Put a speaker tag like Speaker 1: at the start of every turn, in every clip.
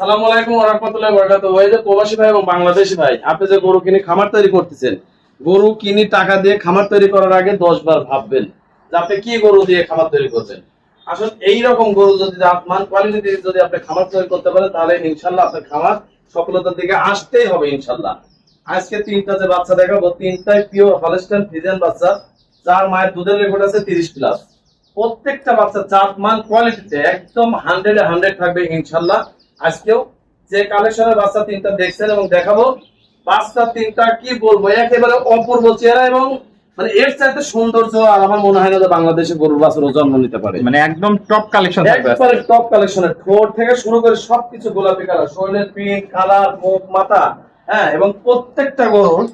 Speaker 1: আসসালামু আলাইকুম ওয়া রাহমাতুল্লাহি ওয়া বারাকাতুহু। এই যে প্রবাসী ভাই এবং বাংলাদেশী ভাই, আপনি যে গরু কিনে খামার তৈরি করতেছেন, গরু কিনে টাকা দিয়ে খামার তৈরি করার আগে 10 বার ভাববেন যে আপনি কি গরু দিয়ে খামার তৈরি করবেন। আসলে এই রকম গরু যদি মান কোয়ালিটি দিয়ে যদি আপনি খামার তৈরি করতে পারেন, তাহলে ইনশাআল্লাহ আপনার খামার সফলতার দিকে আসতেই হবে ইনশাআল্লাহ। আজকে তিনটা যে বাচ্চা দেখাবো, তিনটাই পিওর হলস্টাইন ফ্রিজিয়ান বাচ্চা, যার মায়ের দুধের রেকর্ড আছে 30 প্লাস। প্রত্যেকটা বাচ্চা জাত মান কোয়ালিটিতে একদম 100 এ 100 থাকবে ইনশাআল্লাহ। আজকেও যে কালেকশনের বাচ্চা তিনটা দেখছেন এবং দেখাবো, বাচ্চা তিনটা কি বলবো, একেবারে অপূর্ব চেহারা এবং মানে এর চাইতে সৌন্দর্য আর আমার মনে হয় না যে বাংলাদেশে গরুর বাছুরও জন্ম নিতে পারে।
Speaker 2: মানে একদম টপ কালেকশন থাকবে,
Speaker 1: একবারে টপ কালেকশনের, ঠোঁট থেকে শুরু করে সবকিছু গোলাপি কালার, শরীরের প্রিন্ট, কালার, মুখ, মাথা, হ্যাঁ, এবং প্রত্যেকটা গরুর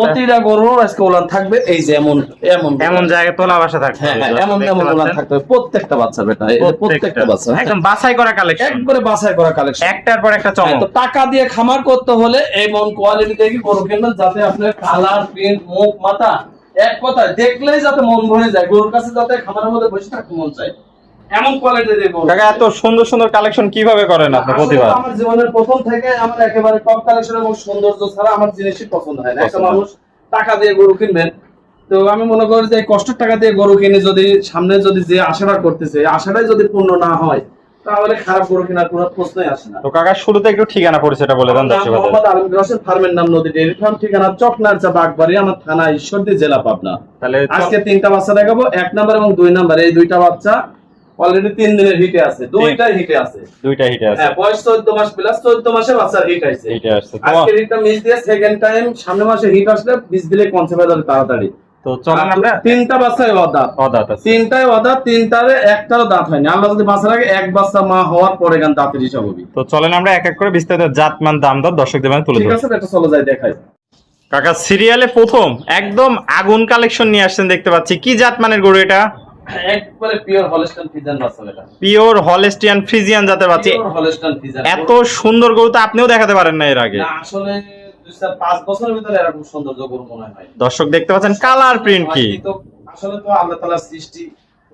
Speaker 1: প্রতিটা গরুর আজকে ওলান থাকবে এই যে এমন এমন
Speaker 2: এমন জায়গায় তোলা বাসা থাকবে।
Speaker 1: হ্যাঁ, এমন এমন ওলান থাকবে প্রত্যেকটা বাচ্চা, বেটা এই যে প্রত্যেকটা বাচ্চা
Speaker 2: একদম বাছাই করা কালেকশন,
Speaker 1: একবারে বাছাই করা কালেকশন,
Speaker 2: একটার পর একটা চমক।
Speaker 1: তো টাকা দিয়ে খামার করতে হলে এমন কোয়ালিটি দেখি গরু কিনবেন, যাতে আপনার কালার, প্রিন্ট, মুখ, মাথা এক কথায় দেখলেই যাতে মন ভরে যায়, গরুর কাছে যাতে খামারের মধ্যে বসে থাকতে মন চায়, এমন কোয়ালিটি দিয়ে গরু।
Speaker 2: কাকা এত সুন্দর সুন্দর কালেকশন কিভাবে করেন আপনি প্রতিবার?
Speaker 1: আমার জীবনের প্রথম থেকে আমার একেবারে টপ কালেকশন এবং সৌন্দর্য ছাড়া আমার জিনিসই পছন্দ হয় না। একটা মানুষ টাকা দিয়ে গরু কিনবেন, তো আমি মনে করি যে কষ্টের টাকা দিয়ে গরু কিনে যদি সামনে যদি যে আশাটা করতেছে আশাটাই যদি পূর্ণ না হয়, তাহলে খারাপ গরু কেনার কোনো প্রশ্নই আসে না।
Speaker 2: তো কাকা শুরুতে একটু ঠিকানা পরিচয়টা বলে দেন দর্শকদের।
Speaker 1: মোহাম্মদ আলমগীর হোসেন, ফার্মের নাম নদী ডেইরি ফার্ম, ঠিকানা চকনারচা বাগবাড়ি, আমার থানা ঈশ্বরদী, জেলা পাবনা।
Speaker 2: তাহলে
Speaker 1: আজকে তিনটা বাচ্চা দেখাবো, 1 নাম্বার এবং 2 নাম্বার, এই দুইটা বাচ্চা অলরেডি 3 দিনের হিটে আছে, দুইটাই হিটে আছে,
Speaker 2: দুইটা হিটে আছে।
Speaker 1: হ্যাঁ, বয়স 14 মাস প্লাস, 14 মাসে বাচ্চার হিট আছে।
Speaker 2: হিটে আসছে
Speaker 1: আজকে হিটটা মিস দিয়ে সেকেন্ড টাইম সামনের মাসে হিট আসলে বীজ দিলে কনসেপ্ট হবে তাড়াতাড়ি।
Speaker 2: তো চলেন আমরা
Speaker 1: তিনটা বাচ্চাই
Speaker 2: অদাত আছে,
Speaker 1: তিনটাই অদাত, তিনটারে একটারও দাঁত হয়নি। আল্লাহ যদি বাচ্চা রাখে, এক বাচ্চা মা হওয়ার পরে গান দাঁতের হিসাব হবে।
Speaker 2: তো চলেন আমরা এক এক করে বিস্তারিত জাতমান দাম দর দর্শকদের মাঝে তুলে
Speaker 1: ঠিক
Speaker 2: ধরি।
Speaker 1: আছে, এটা চলে যায় দেখাই।
Speaker 2: কাকা সিরিয়ালে প্রথম একদম আগুন কালেকশন নিয়ে আসছেন দেখতে পাচ্ছি, কি জাতমানের গরু এটা?
Speaker 1: একবারে পিওর হলস্টাইন ফ্রিজিয়ান বাচ্চা, এটা
Speaker 2: পিওর হলস্টিয়ান ফ্রিজিয়ান জাতের বাচ্চা।
Speaker 1: পিওর হলস্টাইন ফ্রিজিয়ান,
Speaker 2: এত সুন্দর গরু তো আপনিও দেখাতে পারেন না এর আগে।
Speaker 1: না, আসলে 2-5 বছরের ভিতরে এরকম সৌন্দর্য গরু মনে হয়।
Speaker 2: দর্শক দেখতে পাচ্ছেন কালার প্রিন্ট কি,
Speaker 1: আসলে তো আল্লাহ তাআলার সৃষ্টি,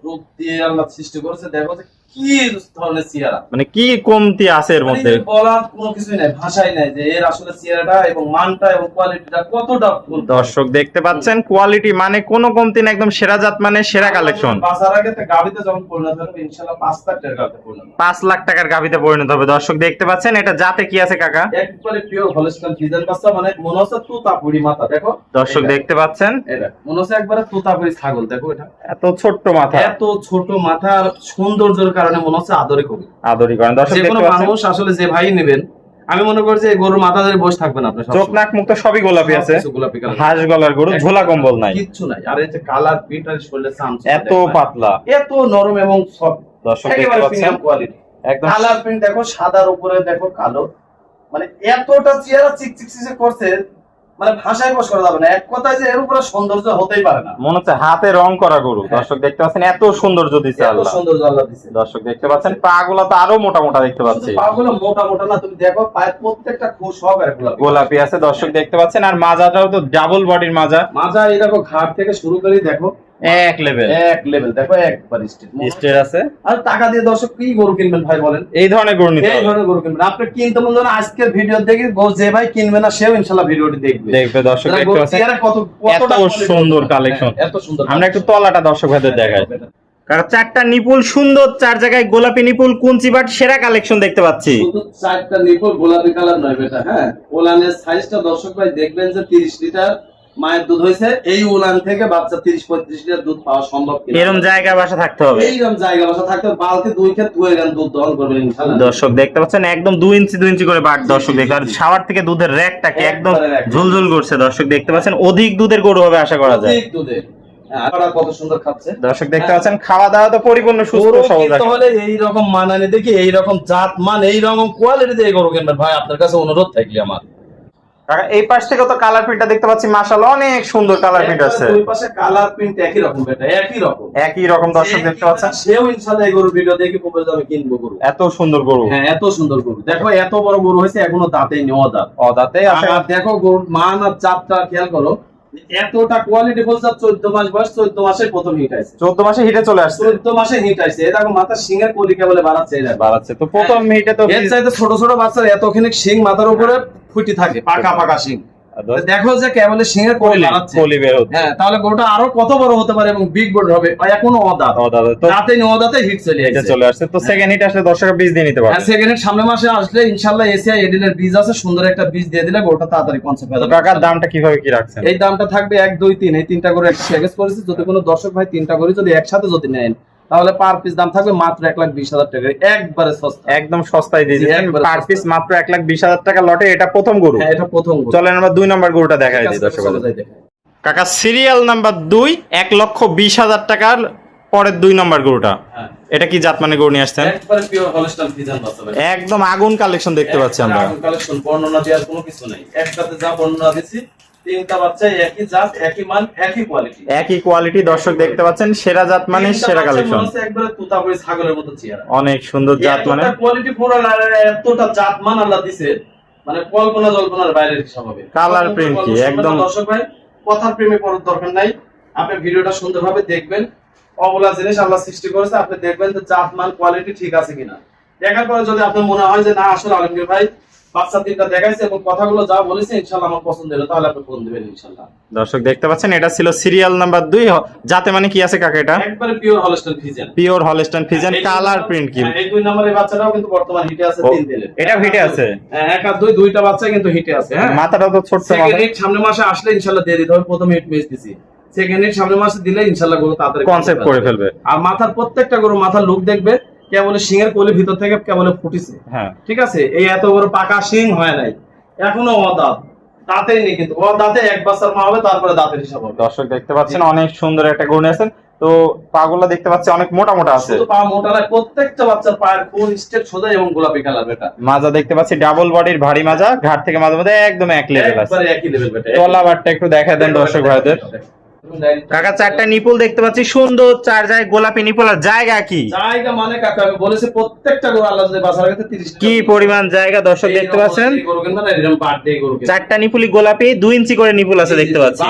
Speaker 1: রূপ দিয়ে আল্লাহ সৃষ্টি করেছে, দেখো যে কি ধরনের চেহারা,
Speaker 2: মানে কি কমতি আছে এর মধ্যে,
Speaker 1: বলার কোনো কিছুই নাই, ভাষাই নাই যে এর আসলে চেহারাটা এবং মানটা এবং কোয়ালিটিটা কতটা।
Speaker 2: দর্শক দেখতে পাচ্ছেন কোয়ালিটি মানে কোনো কমতি না, একদম সেরা জাত মানে সেরা কালেকশন।
Speaker 1: বাজার আগে তো গাবিতে যখন পরিণত হবে ইনশাআল্লাহ 5 লাখ টাকার গাবিতে পরিণত হবে,
Speaker 2: 5 লাখ টাকার গাভিতে পরিণত হবে। দর্শক দেখতে পাচ্ছেন এটা জাতে কি আছে কাকা?
Speaker 1: একবারে পিওর হলস্টাইন ফ্রিজিয়ান বাচ্চা, মানে মনে হচ্ছে তোতাপুরি মাথা, দেখো
Speaker 2: দর্শক দেখতে পাচ্ছেন
Speaker 1: এটা মনে হচ্ছে একবারে তোতাপুরি ছাগল, দেখো এটা
Speaker 2: এত ছোট্ট মাথা,
Speaker 1: এত ছোট মাথার সৌন্দর্যের কারণে মনে হচ্ছে আদরে করি,
Speaker 2: আদরি করেন। দর্শক
Speaker 1: যে কোনো
Speaker 2: দেখতে পাচ্ছেন
Speaker 1: মানুষ আসলে যে ভাই নেবেন, আমি মনে করি যে গরুর মাথা ধরে বসে থাকবেন আপনি,
Speaker 2: চোখ নাক মুখ তো সবই গোলাপি আছে,
Speaker 1: গোলাপি কালার,
Speaker 2: হাঁস গলার গরু, ঝোলা কম্বল নাই,
Speaker 1: কিচ্ছু নাই। আর এই যে কালার প্রিন্ট আর শরীরের চামচ
Speaker 2: এত পাতলা,
Speaker 1: এত নরম এবং সফট,
Speaker 2: দর্শক দেখতে
Speaker 1: একেবারে
Speaker 2: পাচ্ছেন
Speaker 1: প্রিমিয়াম কোয়ালিটি।
Speaker 2: একদম
Speaker 1: কালার প্রিন্ট দেখো, সাদার উপরে দেখো কালো, মানে এতটা চেহারা চিকচিক করছে, মানে ভাষায় প্রকাশ করা যাবে না, এক কথায় যে এর উপরে সৌন্দর্য হতেই পারে না।
Speaker 2: মনে হচ্ছে হাতে রং করা গরু। দর্শক দেখতে পাচ্ছেন এত সৌন্দর্য দিচ্ছে
Speaker 1: এত
Speaker 2: আল্লাহ,
Speaker 1: সৌন্দর্য আল্লাহ দিয়েছে।
Speaker 2: দর্শক দেখতে পাচ্ছেন পা গুলা তো আরো মোটা মোটা দেখতে পাচ্ছি,
Speaker 1: শুধু পাগুলো মোটা মোটা না, তুমি দেখো পায়ের প্রত্যেকটা খুব সহকারে গোলাপি
Speaker 2: গোলাপি আছে। দর্শক দেখতে পাচ্ছেন আর মাজাটাও তো ডাবল বডির মাজা,
Speaker 1: মাজা, এই দেখো ঘাট থেকে শুরু করে দেখো
Speaker 2: এক লেভেল,
Speaker 1: এক লেভেল, দেখো একবার
Speaker 2: স্টের আছে।
Speaker 1: আর টাকা দিয়ে দর্শক কি গরু কিনবেন ভাই বলেন?
Speaker 2: এই ধরনের গরু নিতে
Speaker 1: এই
Speaker 2: হবে,
Speaker 1: ধরনের গরু কিনবেন। আপনি কিনতে মন না, আজকের ভিডিও দেখে যে ভাই কিনবে না সেও ইনশাআল্লাহ ভিডিওটি দেখবে।
Speaker 2: দেখবে। দর্শক দেখতে পাচ্ছেন এত
Speaker 1: কতটা
Speaker 2: সুন্দর কালেকশন,
Speaker 1: এত সুন্দর।
Speaker 2: আমরা একটু তলাটা দর্শক ভাইদের দেখাই। কারণ চারটা নিপুল সুন্দর, 4 জায়গায় গোলাপি নিপুল, কুঞ্চি বাট সেরা কালেকশন দেখতে পাচ্ছি।
Speaker 1: শুধু চারটা নিপুল গোলাপি কালার নয় বেটা, হ্যাঁ, ওলানের সাইজটা দর্শক ভাই দেখবেন যে 30 লিটার মায়ের দুধ হয়েছে, এই উলান থেকে বাচ্চা 30-35 লিটার দুধ পাওয়া সম্ভব কিনা,
Speaker 2: এরকম জায়গা বাসা থাকতে হবে,
Speaker 1: এইরকম জায়গা বাসা থাকতে বালতি 2 ক্ষেত ধুয়ে গান দুধ দহন করবেন ইনশাআল্লাহ।
Speaker 2: দর্শক দেখতে পাচ্ছেন একদম 2 ইঞ্চি করে বাট। দর্শক দেখতে আর শাওয়ার থেকে দুধের র‍্যাকটাকে একদম ঝুলঝুল করছে। দর্শক দেখতে পাচ্ছেন অধিক দুধের গরু হবে আশা করা যায়,
Speaker 1: অধিক দুধের। আপনারা কত সুন্দর খাচ্ছে।
Speaker 2: দর্শক দেখতে পাচ্ছেন খাওয়া দাওয়া তো পরিপূর্ণ সুস্থ সবল রাখে।
Speaker 1: তাহলে এই রকম মানানি দেখি, এই রকম জাত মান, এই রকম কোয়ালিটি দিয়ে গরু কিনবেন ভাই, আপনার কাছে অনুরোধ থাকলে আমার।
Speaker 2: কাকা এই পাশ থেকে তো কালার প্রিন্টটা দেখতে পাচ্ছি, মাশাআল্লাহ অনেক সুন্দর কালার প্রিন্ট আছে।
Speaker 1: দুই পাশে কালার প্রিন্ট একই রকম বেটা,
Speaker 2: একই রকম। দর্শক দেখতে পাচ্ছেন
Speaker 1: সেও ইনশাআল্লাহ এই গরু ভিডিও দেখে বলবে যে আমি কিনবো গরু।
Speaker 2: এত সুন্দর গরু,
Speaker 1: হ্যাঁ, এত সুন্দর গরু। দেখো এত বড় গরু হয়েছে, এখনো দাঁতেই নেওয়া দাঁত,
Speaker 2: অদাতে আসে।
Speaker 1: আর দেখো গরুর মান আর জাতটা খেয়াল করো, এতটা কোয়ালিটি বলছে 14 মাস বয়স, 14 মাসে প্রথম হিট আছে।
Speaker 2: 14 মাসে হিটে চলে আসছে।
Speaker 1: 14 মাসে হিট আছে। এই দেখো মাথার সিংহের কলিকা বলে বাড়াচ্ছে, এই দেখো
Speaker 2: বাড়াচ্ছে। তো প্রথম হিটে তো
Speaker 1: এর চাইতে ছোট ছোট বাচ্চার এতখানি সিং মাথার উপরে ফুটি থাকে, পাকা পাকা সিং। দেখো যে কেবল সিংহের কলি বাড়াচ্ছে,
Speaker 2: কলি বের হচ্ছে।
Speaker 1: হ্যাঁ, তাহলে গরুটা আরো কত বড় হতে পারে এবং বিগ বড় হবে। এখনো অদাঁত, দাঁতে অদাঁতে হিট
Speaker 2: চলে আসছে। তো সেকেন্ড হিট আসলে দর্শক বীজ দিয়ে নিতে পারবে।
Speaker 1: হ্যাঁ, সেকেন্ড হিট সামনের মাসে আসলে ইনশাআল্লাহ এসিআই এডিলের বীজ আছে, সুন্দর একটা বীজ দিয়ে দিলে গরুটা তাড়াতাড়ি কনসেপ্ট হয়ে যাবে।
Speaker 2: টাকার দামটা কিভাবে কি রাখছেন?
Speaker 1: এই দামটা থাকবে 1 2 3, এই তিনটা করে একটা প্যাকেজ করেছি। যদি কোনো দর্শক ভাই তিনটা করে যদি একসাথে যদি নেন, তাহলে পার পিস দাম থাকবে মাত্র 1,20,000 টাকা, একবারে সস্তা,
Speaker 2: একদম সস্তায় দিয়ে দিচ্ছেন। পার পিস মাত্র 1,20,000 টাকা লটে। এটা প্রথম গরু।
Speaker 1: হ্যাঁ, এটা প্রথম গরু।
Speaker 2: চলেন আমরা 2 নম্বর গরুটা দেখাই দিই দর্শক। কাকা সিরিয়াল নাম্বার 2, 1,20,000 টাকার পরের 2 নম্বর গরুটা।
Speaker 1: হ্যাঁ,
Speaker 2: এটা কি জাত মানে গরু নিয়ে আসছেন?
Speaker 1: একবারে পিওর হলস্টাইন ফ্রিজিয়ান বাচ্চা ভাই।
Speaker 2: একদম আগুন কালেকশন দেখতে পাচ্ছি আমরা।
Speaker 1: আগুন কালেকশন, বর্ণনা দেওয়ার কোনো কিছু নাই। একসাথে যা বর্ণনা দিছি, তিনটা বাচ্চা একই জাত, একই মান, একই কোয়ালিটি।
Speaker 2: একই কোয়ালিটি দর্শক দেখতে পাচ্ছেন। সেরা জাত মানে সেরা কালেকশন।
Speaker 1: একবারে তুতাপুরি ছাগলের মতো চেহারা,
Speaker 2: অনেক সুন্দর জাত মানে,
Speaker 1: কোয়ালিটি পুরো এতটা জাত মান আল্লাহ দিছে, মানে কল্পনা জল্পনার বাইরের হিসাব হবে।
Speaker 2: কালার প্রিন্ট কি একদম।
Speaker 1: দর্শক ভাই, কথার প্রেমে পড়ার দরকার নাই, আপনি ভিডিওটা সুন্দরভাবে দেখবেন। অবলা জিনিস আল্লাহ সৃষ্টি করেছে, আপনি দেখবেন যে জাত মান কোয়ালিটি ঠিক আছে কিনা। দেখার পরে যদি আপনার মনে হয় যে না আসলে আলমগীর ভাই বাচ্চা তিনটা দেখাইছে এবং কথাগুলো যা বলেছে ইনশাআল্লাহ আমার পছন্দ হলো, তাহলে আপনি ফোন দিবেন ইনশাআল্লাহ।
Speaker 2: দর্শক দেখতে পাচ্ছেন এটা ছিল সিরিয়াল নাম্বার 2। যাতে মানে কি আছে কাকা? এটা
Speaker 1: একবারে pure Holstein Friesian.
Speaker 2: Pure Holstein Friesian. Colour print কি?
Speaker 1: এই 2 নম্বরের বাচ্চাটাও কিন্তু বর্তমান হিটে আছে, 3 দিনের।
Speaker 2: এটা হিটে আছে।
Speaker 1: হ্যাঁ, 1 আর 2 দুইটা বাচ্চা কিন্তু হিটে আছে। হ্যাঁ,
Speaker 2: মাথাটাও তো ছোট।
Speaker 1: সেকেন্ড হিট সামনের মাসে আসলে ইনশাআল্লাহ দিয়ে দিতে হবে। প্রথম হিট মিস দিছি, সেকেন্ড হিট সামনের মাসে দিলে ইনশাআল্লাহ গরু তাড়াতাড়ি
Speaker 2: কনসেপ্ট করে ফেলবে।
Speaker 1: আর মাথার প্রত্যেকটা গরু মাথার লুক দেখবে কেবল সিংহের কোলি ভিতর থেকে কেবল ফুটিছে।
Speaker 2: হ্যাঁ,
Speaker 1: ঠিক আছে, এই এত বড় পাকা সিং হয় নাই, এখনো অদাঁত, দাঁতেই নেই, কিন্তু দাঁতে এক বাচ্চার মা হবে, তারপরে দাঁতের হিসাব হবে।
Speaker 2: দর্শক দেখতে পাচ্ছেন অনেক সুন্দর একটা গরু নিয়েছেন। তো পাগুলো দেখতে পাচ্ছি অনেক মোটা মোটা আছে।
Speaker 1: শুধু পা মোটা না, প্রত্যেকটা বাচ্চার পায়ের কোন স্টেট সোজা এবং গোলাপি কালার। বেটা
Speaker 2: মাজা দেখতে পাচ্ছি ডাবল বডির ভারী মাজা, ঘাট থেকে মাঝে মধ্যে একদম এক লেভেল আছে।
Speaker 1: একবারে একই লেভেল বেটা।
Speaker 2: তলাবারটা একটু দেখায় দেন দর্শক ভাইদের। কাকা 4টা নিপুল দেখতে পাচ্ছি, সুন্দর 4 জায়গায় গোলাপি নিপুল। আর জায়গা কি?
Speaker 1: জায়গা মানে কাকা আমি বলেছি প্রত্যেকটা গরু আল্লাহ যদি বাসার কাছে 30
Speaker 2: কি পরিমাণ জায়গা দর্শক দেখতে পাচ্ছেন।
Speaker 1: গরু কিনবা না এরকম বার্থডে গরু কিনবা।
Speaker 2: 4টা নিপুলি গোলাপি, 2 ইঞ্চি করে নিপুল আছে দেখতে পাচ্ছি।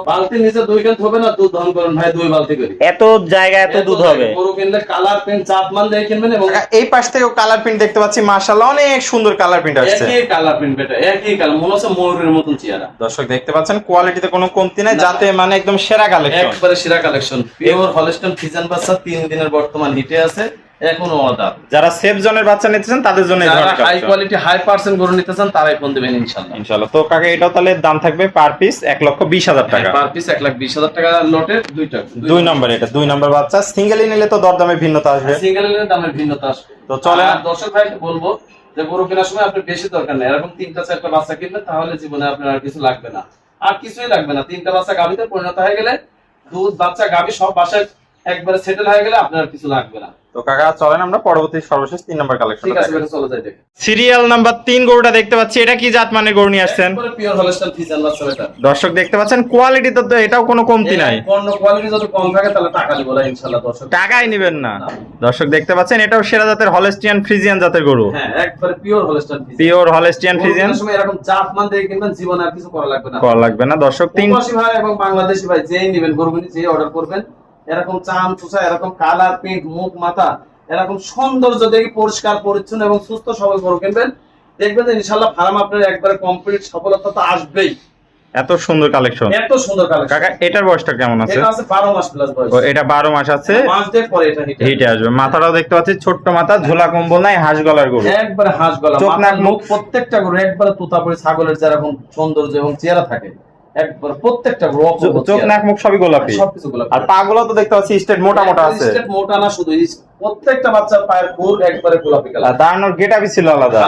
Speaker 1: বালতি নিচে 2 কেন হবে না, দুধ দহন করেন ভাই 2 বালতি করে।
Speaker 2: এত জায়গা এত দুধ হবে।
Speaker 1: গরু কিনলে কালার প্রিন্ট জাত মান দেখে কিনবেন। এবং
Speaker 2: এই পাশ থেকেও কালার প্রিন্ট দেখতে পাচ্ছি, মাশাআল্লাহ অনেক সুন্দর কালার প্রিন্ট আসছে।
Speaker 1: একই কালার প্রিন্ট বেটা, একই কালার, মনে হচ্ছে ময়ূরের মতন চেহারা।
Speaker 2: দর্শক দেখতে পাচ্ছেন কোয়ালিটিতে কোনো কমতি নাই, যাতে মানে একদম সেরা কালেকশন,
Speaker 1: একবারে সেরা কালেকশন। পিওর হলস্টাইন ফ্রিজিয়ান বাচ্চা 3 দিনের বর্তমান হিটে আছে, এখনো অদাঁত।
Speaker 2: যারা সেফ জোনের বাচ্চা নিতে চান তাদের জন্য
Speaker 1: যারা হাই কোয়ালিটি হাই পার্সেন্ট গরু নিতে চান তারাই ফোন দিবেন ইনশাআল্লাহ।
Speaker 2: ইনশাআল্লাহ। তো কাকা এটাও তাহলে দাম থাকবে পার পিস 1,20,000 টাকা।
Speaker 1: পার পিস 1,20,000 টাকা লটের দুইটা।
Speaker 2: 2 নম্বর, এটা 2 নম্বর বাচ্চা। সিঙ্গেলি নিলে তো দরদামে ভিন্নতা আসবে।
Speaker 1: সিঙ্গেলের দামের ভিন্নতা আসবে।
Speaker 2: তো চলে
Speaker 1: দর্শক ভাইকে বলবো যে গরু কেনার সময় আপনি বেশি দরকার নেই, এরকম 3টা 4টা বাচ্চা কিনবেন, তাহলে জীবনে আপনার আর কিছু লাগবে না, আর কিছুই লাগবে না। 3টা বাচ্চা গাভীতে পরিণত হয়ে গেলে, দুধ বাচ্চা গাভী সব বাসায় একবারে সেটেল হয়ে গেলে আপনার আর কিছু লাগবে না।
Speaker 2: তো কাকা চলেন আমরা পরবর্তী সর্বশেষ 3 নম্বর কালেকশন।
Speaker 1: ঠিক আছে, বেটা চলে যাই দেখি।
Speaker 2: সিরিয়াল নাম্বার 3 গরুটা দেখতে পাচ্ছি, এটা কি জাত মানে গরু নিয়ে আসছেন?
Speaker 1: একবারে পিওর হলস্টাইন ফ্রিজিয়ান বাচ্চা বেটা।
Speaker 2: দর্শক দেখতে পাচ্ছেন কোয়ালিটি তো এটাও কোনো কমতি নাই।
Speaker 1: পণ্য কোয়ালিটি যদি কম থাকে তাহলে টাকা দিব না ইনশাআল্লাহ দর্শক।
Speaker 2: টাকাই নেবেন না। দর্শক দেখতে পাচ্ছেন এটাও সেরা জাতের হলস্টিয়ান ফ্রিজিয়ান জাতের গরু।
Speaker 1: হ্যাঁ, একবারে pure Holstein Friesian.
Speaker 2: Pure Holstein Friesian.
Speaker 1: সময় এরকম জাত মান দেখে কিনবেন, জীবনে আর কিছু করা লাগবে না।
Speaker 2: করা লাগবে না দর্শক। 3
Speaker 1: প্রবাসী ভাই এবং বাংলাদেশি ভাই যেই নেবেন গরুগুলি, যেই অর্ডার করবেন, এরকম চাম চুষা, এরকম কালার প্রিন্ট, মুখ মাথা এরকম সৌন্দর্য দেখে পরিষ্কার পরিচ্ছন্ন এবং সুস্থ সবল গরু কিনবেন, দেখবেন যে ইনশাআল্লাহ ফার্ম আপনার একবারে কমপ্লিট সফলতা তো আসবেই।
Speaker 2: এত সুন্দর কালেকশন,
Speaker 1: এত সুন্দর কালেকশন।
Speaker 2: কাকা এটার বয়সটা কেমন আছে?
Speaker 1: এটা আছে 12 মাস প্লাস বয়স।
Speaker 2: ও এটা 12 মাস আছে,
Speaker 1: মাস দেড় পরে এটা
Speaker 2: হিটে আসবে। মাথাটাও দেখতে পাচ্ছি ছোট্ট মাথা, ঝোলা কম্বল নাই, হাঁস গলার গরু,
Speaker 1: একবারে হাঁস গলা,
Speaker 2: চোখ নাক মুখ
Speaker 1: প্রত্যেকটা গরু একবারে তোতাপুরি ছাগলের যেরকম সৌন্দর্য এবং চেহারা থাকে, একবার প্রত্যেকটা গরু
Speaker 2: চোখ নাক মুখ সবই গোলাপি,
Speaker 1: সবকিছু গোলাপি।
Speaker 2: আর পাগুলো তো দেখতে পাচ্ছি স্টেট মোটা মোটা আছে।
Speaker 1: স্টেট মোটা না, শুধু প্রত্যেকটা বাচ্চার পায়ের খুর একবারে গোলাপি কালার।
Speaker 2: দাঁড়ানোর গেটআপই ছিল আলাদা,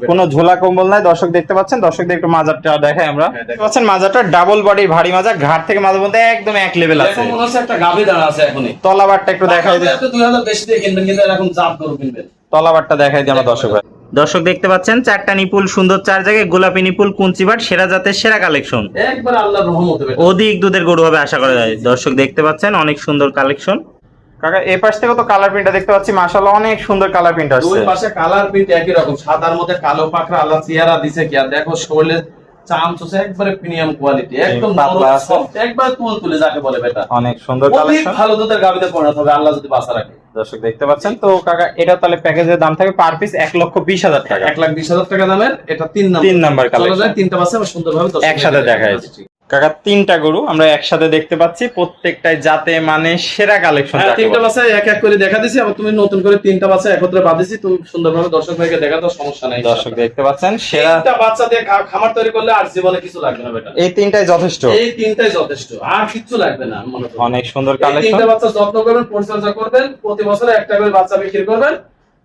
Speaker 2: কোনো ঝোলা কম্বল নাই। দর্শক দেখতে পাচ্ছেন, দর্শকদের একটু মাজারটা দেখাই আমরা। দেখতে পাচ্ছেন মাজারটা ডাবল বডির ভারী মাজা, ঘাট থেকে মাঝে মধ্যে একদম এক লেভেল আছে।
Speaker 1: মনে হচ্ছে একটা গাভী দাঁড়া আছে এখনই।
Speaker 2: তলাবারটা একটু দেখাই দিই।
Speaker 1: 2000 বেশি দিয়ে কিনবেন, কিন্তু এরকম জাত গরু কিনবেন।
Speaker 2: তলাবারটা দেখাই দিই আমরা দর্শক। দর্শক দেখতে পাচ্ছেন 4টা নিপুল, সুন্দর 4 জায়গায় গোলাপি নিপুল, কুঞ্চিবাট, সেরা জাতের সেরা কালেকশন।
Speaker 1: একবার আল্লাহর রহমতে
Speaker 2: অধিক দুধের গরু হবে আশা করা যায়। দর্শক দেখতে পাচ্ছেন অনেক সুন্দর কালেকশন। কাকা এই পাশ থেকে তো কালার প্রিন্টটা দেখতে পাচ্ছি, মাশাআল্লাহ অনেক সুন্দর কালার প্রিন্ট আসছে।
Speaker 1: দুই পাশে কালার প্রিন্ট একই রকম, সাদার মধ্যে কালো পাকড়া, আল্লাহ চেহারা দিছে কি। আর দেখো শরীরে চামচে একবারে প্রিমিয়াম কোয়ালিটি, একদম
Speaker 2: পাতলা আছে।
Speaker 1: একবার তুলে যাকে বলে বেটা,
Speaker 2: অনেক সুন্দর
Speaker 1: অধিক
Speaker 2: কালেকশন।
Speaker 1: ভালো দুধের গাভীতে পরিণত হবে আল্লাহ যদি বাঁচা রাখে।
Speaker 2: দর্শক দেখতে পাচ্ছেন তো কাকা, এটা তাহলে প্যাকেজের দাম থাকবে পার পিস 1,20,000 টাকা।
Speaker 1: 1,20,000 টাকা দামের এটা 3
Speaker 2: তিন নাম্বার
Speaker 1: চলে
Speaker 2: কালেকশন
Speaker 1: যায়, 3টা বাচ্চা আবার সুন্দরভাবে দর্শক
Speaker 2: একসাথে দেখা যাচ্ছে। কাকা 3টা গরু আমরা একসাথে দেখতে পাচ্ছি, প্রত্যেকটাই জাতে মানে সেরা কালেকশন।
Speaker 1: হ্যাঁ, 3টা বাচ্চা এক এক করে দেখা দিছি, আবার তুমি নতুন করে 3টা বাচ্চা একত্রে বাঁধিছি, তুমি সুন্দরভাবে দর্শক ভাইকে দেখা দাও, সমস্যা নাই।
Speaker 2: দর্শক দেখতে পাচ্ছেন সেরা
Speaker 1: 3টা বাচ্চা দিয়ে খামার তৈরি করলে আর জীবনে কিছু লাগবে না বেটা,
Speaker 2: এই 3টাই যথেষ্ট,
Speaker 1: এই 3টাই যথেষ্ট, আর কিছু লাগবে না মনে করো।
Speaker 2: অনেক সুন্দর
Speaker 1: এই
Speaker 2: কালেকশন।
Speaker 1: 3টা বাচ্চা যত্ন করবেন, পরিচর্যা করবেন, প্রতি বছরে একটা করে বাচ্চা বিক্রি করবেন,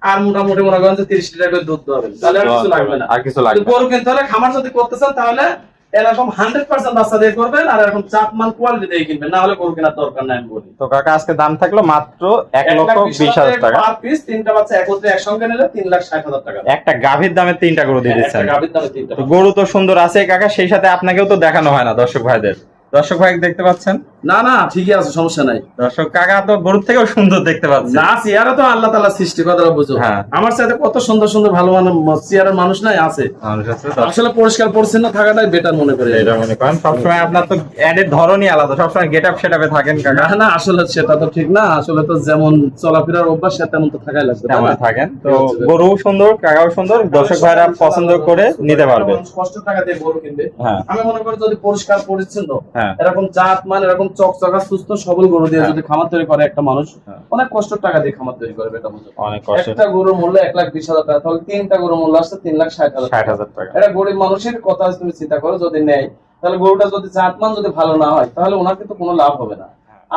Speaker 1: আর মোটামুটি মনে করেন যে 30 লিটার করে দুধ দেবেন, তাহলে আর কিছু লাগবে না।
Speaker 2: আর কিছু লাগবে
Speaker 1: কিন্তু গরু কিনতে হলে খামার যদি করতে চান তাহলে এরকম 100% বাচ্চা দিয়ে করবেন, আর এরকম চাপমান কোয়ালিটি দিয়ে কিনবেন, না হলে গরু কেনার দরকার নাই আমি বলি।
Speaker 2: তো কাকা আজকে দাম থাকলো মাত্র 1,20,000 টাকা।
Speaker 1: পার পিস 3টা বাচ্চা একত্রে একসঙ্গে নিলে 3,60,000 টাকা।
Speaker 2: একটা গাভীর দামে 3টা গরু দিয়ে দিচ্ছেন।
Speaker 1: একটা গাভীর দামে 3টা
Speaker 2: তো গরু তো সুন্দর আছে কাকা, সেই সাথে আপনাকেও তো দেখানো হয় না দর্শক ভাইদের। দর্শক ভাই দেখতে পাচ্ছেন,
Speaker 1: না না ঠিকই আছে, সমস্যা নাই।
Speaker 2: দর্শক কাকা তো গরুর থেকেও সুন্দর দেখতে পাচ্ছেন।
Speaker 1: না চেয়ারা তো আল্লাহ তাআলা সৃষ্টি, কথাটা বুঝো।
Speaker 2: হ্যাঁ।
Speaker 1: আমার সাথে কত সুন্দর সুন্দর ভালো চেয়ারের মানুষ নাই আছে,
Speaker 2: মানুষ আছে, দর্শক
Speaker 1: আসলে পরিষ্কার পরিচ্ছন্ন থাকাটাই বেটার মনে করি।
Speaker 2: এটা মনে করেন সবসময় আপনার তো অ্যাডের ধরনই আলাদা, সবসময় গেট আপ সেট আপে থাকেন কাকা,
Speaker 1: না না আসলে সেটা তো ঠিক না, আসলে তো যেমন চলাফেরার অভ্যাস সে তেমন তো থাকাই লাগবে, তাই
Speaker 2: তেমন
Speaker 1: না?
Speaker 2: থাকেন। তো গরু সুন্দর, কাকাও সুন্দর, দর্শক ভাইরা পছন্দ করে নিতে পারবে।
Speaker 1: মানুষ কষ্ট টাকা দিয়ে গরু কিনবে,
Speaker 2: হ্যাঁ
Speaker 1: আমি মনে করি যদি পরিষ্কার পরিচ্ছন্ন
Speaker 2: হ্যাঁ
Speaker 1: এরকম জাত মান এরকম চকচকা সুস্থ সবল গরু দিয়ে
Speaker 2: হ্যাঁ।
Speaker 1: যদি খামার তৈরি করে একটা মানুষ,
Speaker 2: হ্যাঁ।
Speaker 1: অনেক কষ্ট টাকা দিয়ে খামার তৈরি করবে, এটা বুঝো।
Speaker 2: অনেক কষ্ট।
Speaker 1: একটা গরুর মূল্য 1,20,000 টাকা, তাহলে 3টা গরুর মূল্য আসছে 3,60,000 টাকা।
Speaker 2: 60,000 টাকা।
Speaker 1: এটা গরিব মানুষের কথা তুমি চিন্তা করো, যদি নেয় তাহলে গরুটা যদি জাতমান যদি ভালো না হয় তাহলে ওনার কিন্তু কোনো লাভ হবে না।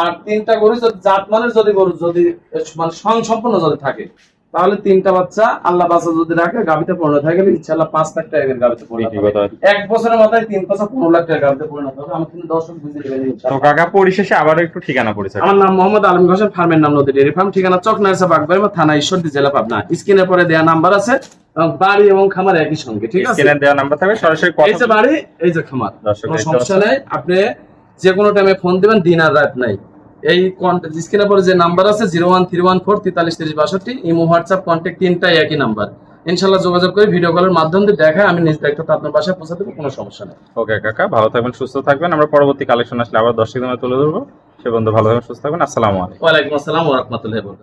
Speaker 1: আর 3টা গরু যদি জাতমানের যদি গরু যদি মানে সম্পূর্ণ যদি থাকে তাহলে 3টা বাচ্চা আল্লাহ বাচ্চা যদি রাখে গাভীতে পরিণত হয়ে গেলে ইনশাআল্লাহ 5 লাখ টাকার গাভীতে পরিণত
Speaker 2: বিক্রি
Speaker 1: হবে।
Speaker 2: করতে হবে।
Speaker 1: এক বছরের মাথায় 3 বছর 15 লাখ টাকার গাভীতে পরিণত হবে। আমি কিন্তু দর্শক বুঝে নেবেন
Speaker 2: তো
Speaker 1: ইনশাআল্লাহ।
Speaker 2: কাকা পরিশেষে আবারও একটু ঠিকানা পরিচয়।
Speaker 1: আমার নাম মোহাম্মদ আলম হোসেন, ফার্মের নাম নদী ডেয়ারি ফার্ম, ঠিকানা চকনারসা বাগবাড়ি, থানা ঈশ্বরদী, জেলা পাবনা। স্ক্রিনে পরে দেয়া নাম্বার আছে, এবং বাড়ি এবং খামার একই সঙ্গে, ঠিক আছে?
Speaker 2: স্ক্রিনে দেওয়া নাম্বার থাকবে, সরাসরি
Speaker 1: এই যে বাড়ি, এই যে খামার,
Speaker 2: দর্শক
Speaker 1: কোনো
Speaker 2: দেখতে
Speaker 1: সমস্যা
Speaker 2: পাচ্ছেন।
Speaker 1: নাই। আপনি যে কোনো টাইমে ফোন দিবেন, দিন আর রাত নাই। এই স্ক্রিনে পরে যে নাম্বার আছে 01314433062, ইমো হোয়াটসঅ্যাপ কন্ট্যাক্ট 3টাই একই নাম্বার। ইনশাআল্লাহ যোগাযোগ করে ভিডিও কলের মাধ্যমে দেখা আমি নিজ দায়িত্ব আপনার বাসায় পৌঁছে দেবো, কোনো সমস্যা নেই।
Speaker 2: ওকে কাকা, ভালো থাকবেন, সুস্থ থাকবেন। আমরা পরবর্তী কালেকশন আসলে আবার দর্শক তুলে ধরবো। সে বন্ধু ভালো থাকবেন, সুস্থ থাকবেন। আসসালামু আলাইকুম।
Speaker 1: ওয়ালাইকুম আসসালাম ওয়া রাহমাতুল্লাহি ওয়া বারাকাতুহু।